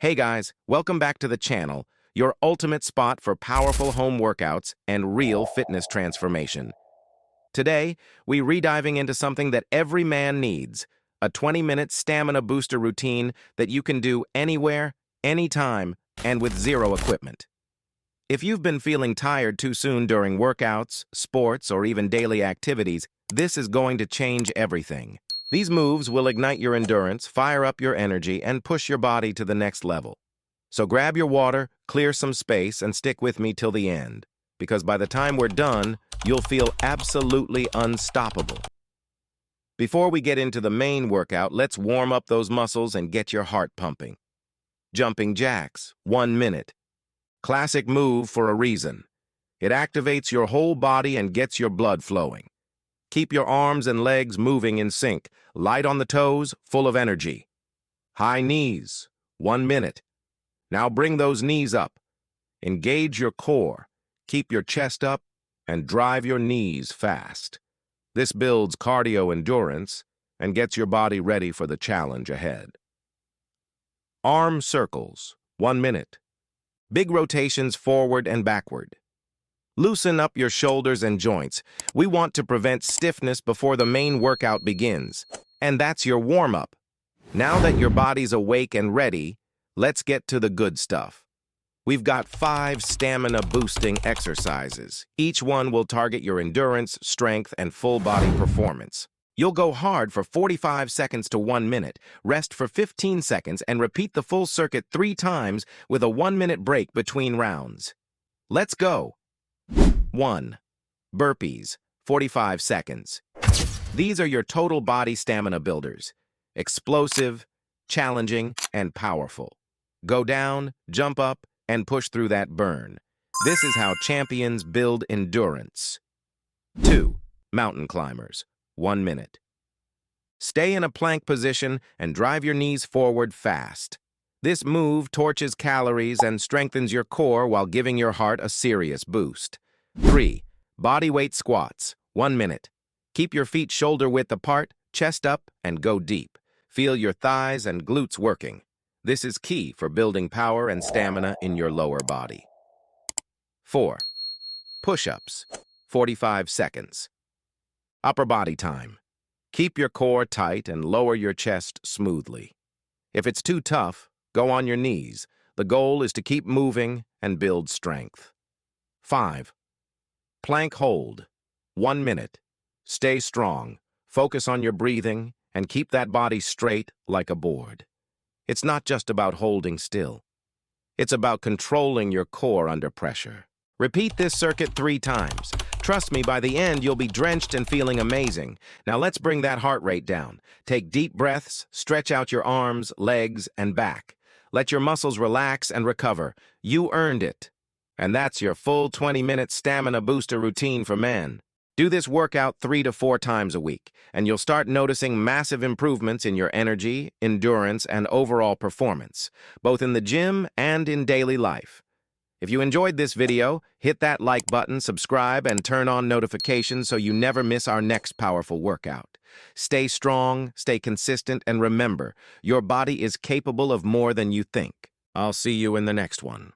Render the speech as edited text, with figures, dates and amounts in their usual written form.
Hey guys, welcome back to the channel, your ultimate spot for powerful home workouts and real fitness transformation. Today, we re-diving into something that every man needs, a 20-minute stamina booster routine that you can do anywhere, anytime, and with zero equipment. If you've been feeling tired too soon during workouts, sports, or even daily activities, this is going to change everything. These moves will ignite your endurance, fire up your energy, and push your body to the next level. So grab your water, clear some space, and stick with me till the end, because by the time we're done, you'll feel absolutely unstoppable. Before we get into the main workout, let's warm up those muscles and get your heart pumping. Jumping jacks, 1 minute. Classic move for a reason. It activates your whole body and gets your blood flowing. Keep your arms and legs moving in sync, light on the toes, full of energy. High knees, 1 minute. Now bring those knees up. Engage your core, keep your chest up, and drive your knees fast. This builds cardio endurance and gets your body ready for the challenge ahead. Arm circles, 1 minute. Big rotations forward and backward. Loosen up your shoulders and joints. We want to prevent stiffness before the main workout begins. And that's your warm-up. Now that your body's awake and ready, let's get to the good stuff. We've got 5 stamina-boosting exercises. Each one will target your endurance, strength, and full-body performance. You'll go hard for 45 seconds to 1 minute, rest for 15 seconds, and repeat the full circuit 3 times with a 1-minute break between rounds. Let's go! 1. Burpees, 45 seconds. These are your total body stamina builders. Explosive, challenging, and powerful. Go down, jump up, and push through that burn. This is how champions build endurance. 2. Mountain climbers, 1 minute. Stay in a plank position and drive your knees forward fast. This move torches calories and strengthens your core while giving your heart a serious boost. 3. Bodyweight squats, 1 minute. Keep your feet shoulder-width apart, chest up, and go deep. Feel your thighs and glutes working. This is key for building power and stamina in your lower body. 4. Push-ups, 45 seconds. Upper body time. Keep your core tight and lower your chest smoothly. If it's too tough, go on your knees. The goal is to keep moving and build strength. 5. Plank hold, 1 minute. Stay strong, focus on your breathing, and keep that body straight like a board. It's not just about holding still. It's about controlling your core under pressure. Repeat this circuit 3 times. Trust me, by the end, you'll be drenched and feeling amazing. Now let's bring that heart rate down. Take deep breaths, stretch out your arms, legs, and back. Let your muscles relax and recover. You earned it. And that's your full 20-minute stamina booster routine for men. Do this workout 3 to 4 times a week, and you'll start noticing massive improvements in your energy, endurance, and overall performance, both in the gym and in daily life. If you enjoyed this video, hit that like button, subscribe, and turn on notifications so you never miss our next powerful workout. Stay strong, stay consistent, and remember, your body is capable of more than you think. I'll see you in the next one.